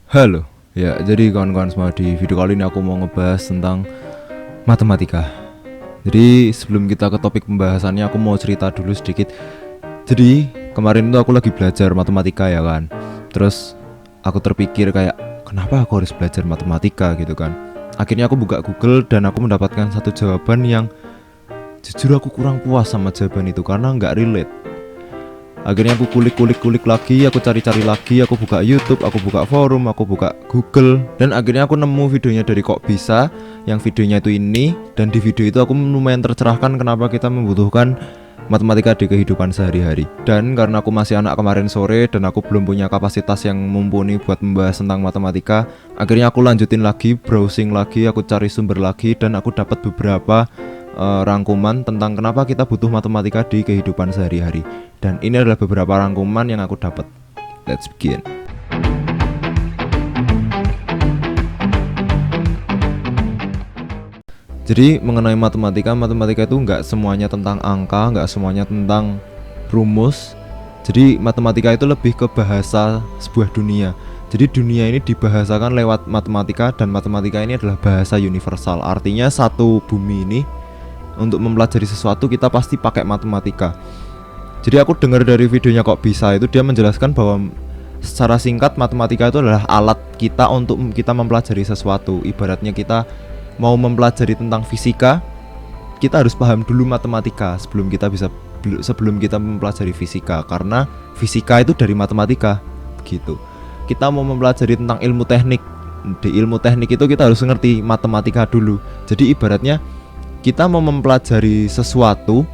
Halo, ya jadi kawan-kawan semua, di video kali ini aku mau ngebahas tentang matematika. Jadi sebelum kita ke topik pembahasannya, aku mau cerita dulu sedikit. Jadi kemarin tuh aku lagi belajar matematika ya kan. Terus aku terpikir kayak, kenapa aku harus belajar matematika gitu kan. Akhirnya aku buka Google dan aku mendapatkan satu jawaban yang jujur aku kurang puas sama jawaban itu karena nggak relate. Akhirnya aku kulik lagi, aku cari-cari lagi, aku buka YouTube, aku buka forum, aku buka Google, dan akhirnya aku nemu videonya dari Kok Bisa, yang videonya itu ini. Dan di video itu aku lumayan tercerahkan kenapa kita membutuhkan matematika di kehidupan sehari-hari. Dan karena aku masih anak kemarin sore dan aku belum punya kapasitas yang mumpuni buat membahas tentang matematika, akhirnya aku lanjutin lagi, browsing lagi, aku cari sumber lagi, dan aku dapat beberapa rangkuman tentang kenapa kita butuh matematika di kehidupan sehari-hari. Dan ini adalah beberapa rangkuman yang aku dapat. Let's begin. Jadi mengenai matematika itu nggak semuanya tentang angka, nggak semuanya tentang rumus. Jadi matematika itu lebih ke bahasa sebuah dunia. Jadi dunia ini dibahasakan lewat matematika, dan matematika ini adalah bahasa universal. Artinya satu bumi ini, untuk mempelajari sesuatu kita pasti pakai matematika. Jadi aku dengar dari videonya Kok Bisa itu, dia menjelaskan bahwa secara singkat matematika itu adalah alat kita untuk kita mempelajari sesuatu. Ibaratnya kita mau mempelajari tentang fisika, kita harus paham dulu matematika sebelum kita mempelajari fisika, karena fisika itu dari matematika gitu. Kita mau mempelajari tentang ilmu teknik, di ilmu teknik itu kita harus ngerti matematika dulu. Jadi ibaratnya kita mau mempelajari sesuatu,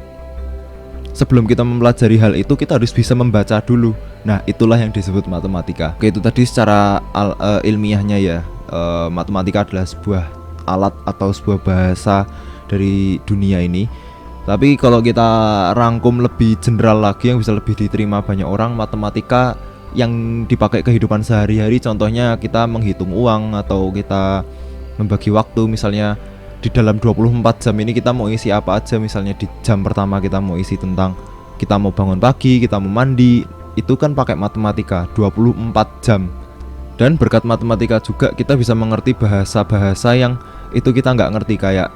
sebelum kita mempelajari hal itu kita harus bisa membaca dulu. Nah, itulah yang disebut matematika. Oke, itu tadi secara ilmiahnya ya. Matematika adalah sebuah alat atau sebuah bahasa dari dunia ini. Tapi kalau kita rangkum lebih general lagi, yang bisa lebih diterima banyak orang, matematika yang dipakai kehidupan sehari-hari, contohnya kita menghitung uang atau kita membagi waktu. Misalnya di dalam 24 jam ini kita mau isi apa aja. Misalnya di jam pertama kita mau isi tentang kita mau bangun pagi, kita mau mandi, itu kan pakai matematika 24 jam. Dan berkat matematika juga kita bisa mengerti bahasa-bahasa yang itu kita nggak ngerti, kayak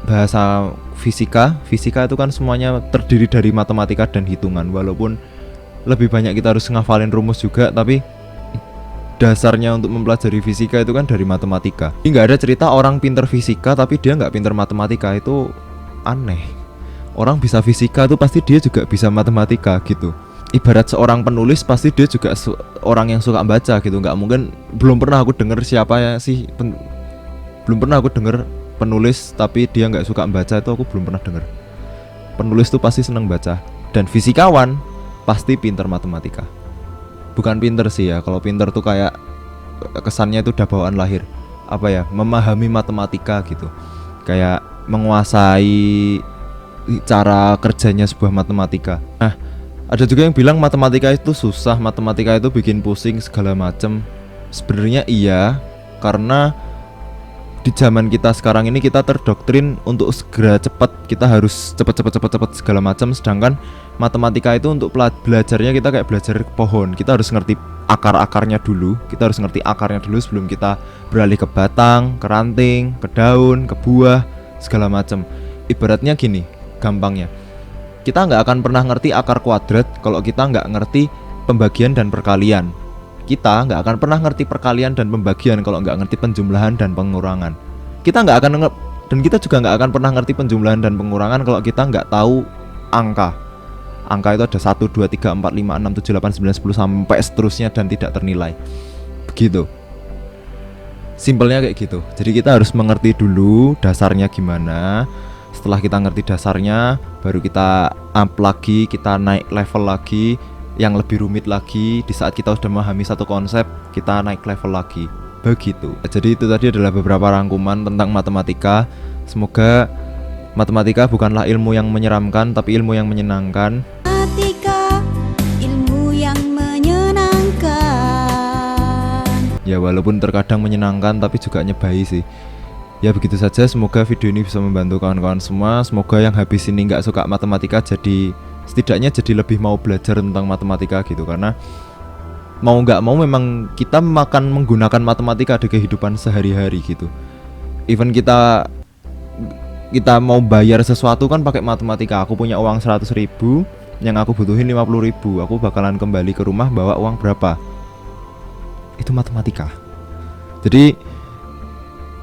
bahasa fisika. Fisika itu kan semuanya terdiri dari matematika dan hitungan. Walaupun lebih banyak kita harus ngafalin rumus juga, tapi dasarnya untuk mempelajari fisika itu kan dari matematika. Ini nggak ada cerita orang pinter fisika tapi dia nggak pinter matematika, itu aneh. Orang bisa fisika itu pasti dia juga bisa matematika gitu. Ibarat seorang penulis pasti dia juga orang yang suka baca gitu. Nggak mungkin, belum pernah aku dengar siapa ya sih belum pernah aku dengar penulis tapi dia nggak suka baca, itu aku belum pernah dengar. Penulis tuh pasti seneng baca, dan fisikawan pasti pinter matematika. Bukan pinter sih ya, kalau pinter tuh kayak kesannya itu udah bawaan lahir, apa ya, memahami matematika gitu, kayak menguasai cara kerjanya sebuah matematika. Nah, ada juga yang bilang matematika itu susah, matematika itu bikin pusing segala macem. Sebenarnya iya, karena di zaman kita sekarang ini kita terdoktrin untuk segera cepat, kita harus cepat segala macam. Sedangkan matematika itu untuk belajarnya kita kayak belajar pohon, kita harus ngerti akar-akarnya dulu. Kita harus ngerti akarnya dulu sebelum kita beralih ke batang, ke ranting, ke daun, ke buah, segala macam. Ibaratnya gini, gampangnya, kita nggak akan pernah ngerti akar kuadrat kalau kita nggak ngerti pembagian dan perkalian. Kita nggak akan pernah ngerti perkalian dan pembagian kalau nggak ngerti penjumlahan dan pengurangan. Kita juga nggak akan pernah ngerti penjumlahan dan pengurangan kalau kita nggak tahu angka. Angka itu ada 1, 2, 3, 4, 5, 6, 7, 8, 9, 10 sampai seterusnya dan tidak ternilai. Begitu. Simpelnya kayak gitu. Jadi kita harus mengerti dulu dasarnya gimana. Setelah kita ngerti dasarnya, baru kita up lagi, kita naik level lagi yang lebih rumit lagi. Di saat kita sudah memahami satu konsep, kita naik level lagi. Begitu. Jadi itu tadi adalah beberapa rangkuman tentang matematika. Semoga matematika bukanlah ilmu yang menyeramkan, tapi ilmu yang menyenangkan. Matematika, ilmu yang menyenangkan. Ya walaupun terkadang menyenangkan tapi juga nyebai sih. Ya begitu saja, semoga video ini bisa membantu kawan-kawan semua. Semoga yang habis ini gak suka matematika setidaknya jadi lebih mau belajar tentang matematika gitu. Karena mau nggak mau memang kita makan menggunakan matematika di kehidupan sehari-hari gitu. Even kita mau bayar sesuatu kan pakai matematika. Aku punya uang 100.000, yang aku butuhin 50.000, aku bakalan kembali ke rumah bawa uang berapa? Itu matematika. Jadi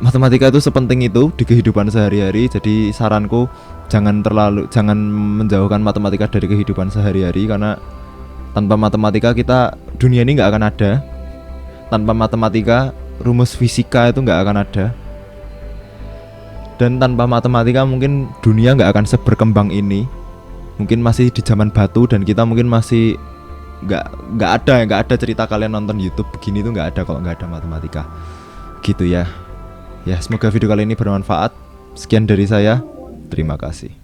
matematika itu sepenting itu di kehidupan sehari-hari. Jadi saranku jangan menjauhkan matematika dari kehidupan sehari-hari, karena tanpa matematika dunia ini nggak akan ada. Tanpa matematika rumus fisika itu nggak akan ada. Dan tanpa matematika mungkin dunia nggak akan seberkembang ini. Mungkin masih di zaman batu dan kita mungkin masih nggak ada cerita kalian nonton YouTube begini tuh nggak ada kalau nggak ada matematika. Gitu ya. Ya, semoga video kali ini bermanfaat. Sekian dari saya. Terima kasih.